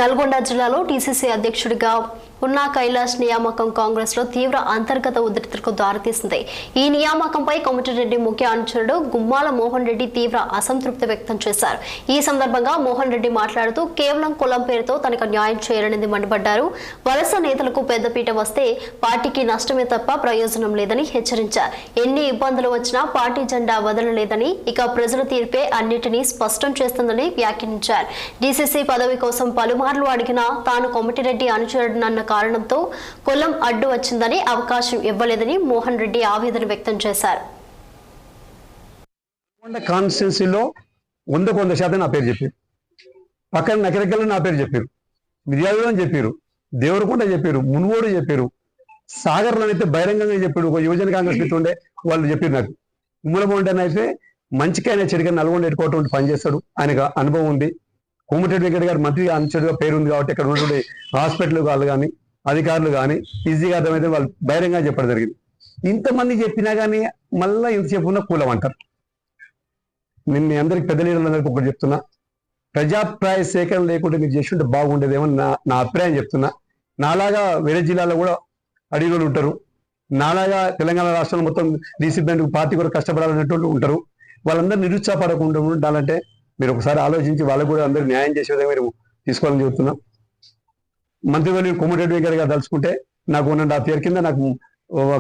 నల్గొండ జిల్లాలో టీసీసీ అధ్యక్షుడిగా ఉన్న కైలాష్ నియామకం కాంగ్రెస్ లో తీవ్ర అంతర్గత ఉద్రిక్తతకు దారితీసింది. ఈ నియామకంపై కోమటిరెడ్డి ముఖ్య అనుచరుడు గుమ్మాల మోహన్ రెడ్డి తీవ్ర అసంతృప్తి వ్యక్తం చేశారు. ఈ సందర్భంగా మోహన్ రెడ్డి మాట్లాడుతూ కేవలం కులం పేరుతో తనకు న్యాయం చేయాలనేది మండిపడ్డారు. వలస నేతలకు పెద్దపీట వస్తే పార్టీకి నష్టమే తప్ప ప్రయోజనం లేదని హెచ్చరించారు. ఎన్ని ఇబ్బందులు వచ్చినా పార్టీ జెండా వదలలేదని, ఇక ప్రజల తీర్పే అన్నిటినీ స్పష్టం చేస్తుందని వ్యాఖ్యానించారు. డీసీసీ పదవి కోసం పలుమార్లు అడిగినా తాను కోమటిరెడ్డి అనుచరుడునన్న కారణంతో కులం అడ్డు వచ్చిందని, అవకాశం ఇవ్వలేదని మోహన్ రెడ్డి ఆవేదన వ్యక్తం చేశారు. కాన్స్టిట్యున్సీలో 100% నా పేరు చెప్పారు. పక్కన నకరకల్లో నా పేరు చెప్పారు, మిర్యాలలో అని చెప్పారు, దేవరకొండ చెప్పారు, మునుగోడు చెప్పారు, సాగర్లో అయితే బహిరంగంగా చెప్పాడు. ఒక యువజన కాంగ్రెస్ మిత్రుడు ఉండే వాళ్ళు చెప్పారు నాకు. ఉమ్మలమోహన్ అయితే మంచికైనా చెడుగా నల్గొండ ఎట్టుకోవటం పనిచేస్తాడు, ఆయనకు అనుభవం ఉంది. కోమటిరెడ్డి వెంకట గారు మంత్రి అనుచరుగా పేరు ఉంది కాబట్టి ఇక్కడ ఉన్నటువంటి హాస్పిటల్ వాళ్ళు కానీ అధికారులు కానీ ఈజీగా అర్థమైతే వాళ్ళు బహిరంగంగా చెప్పడం జరిగింది. ఇంతమంది చెప్పినా కానీ మళ్ళీ ఇంతసేపు ఉన్న కూలం అంటారు. నేను మీ అందరికి పెద్ద లీడర్లందరికీ ఒకటి చెప్తున్నా, ప్రజాభిప్రాయ సేకరణ లేకుంటే మీరు చేస్తుంటే బాగుండేదేమో నా అభిప్రాయం చెప్తున్నా. నాలాగా వేరే జిల్లాలో కూడా అడిగోలు ఉంటారు, నాలాగా తెలంగాణ రాష్ట్రంలో మొత్తం డీసీపీ పార్టీ కూడా కష్టపడాలనేటువంటి ఉంటారు. వాళ్ళందరూ నిరుత్సాహపడకుండా ఉండాలంటే మీరు ఒకసారి ఆలోచించి వాళ్ళకు కూడా అందరూ న్యాయం చేసే విధంగా మీరు తీసుకోవాలని చెబుతున్నాం. మంత్రివర్యులు కోమటిరెడ్డి వెంకట గారు తలుచుకుంటే నాకు 1.5 year కింద నాకు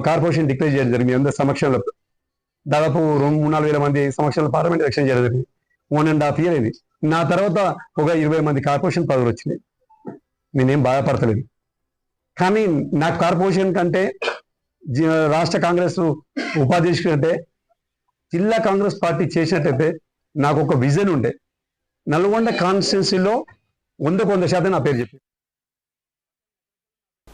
కార్పొరేషన్ డిక్లేర్ చేయడం జరిగింది. అందరి సమక్షంలో దాదాపు 2-3-4 వేల మంది సమక్షంలో పార్లమెంట్ ఎలక్షన్ చేయడం జరిగింది. 1.5 year ఇది. నా తర్వాత ఒక 20 మంది కార్పొరేషన్ పదవులు వచ్చినాయి. నేనేం బాధపడతలేదు. కానీ నాకు కార్పొరేషన్ కంటే రాష్ట్ర కాంగ్రెస్ ఉపాధ్యక్షుడు అంటే జిల్లా కాంగ్రెస్ పార్టీ చేసినట్టయితే నాకు ఒక విజన్ ఉండే. నల్గొండ కాన్స్టిట్యున్సీలో 100% నా పేరు చెప్పి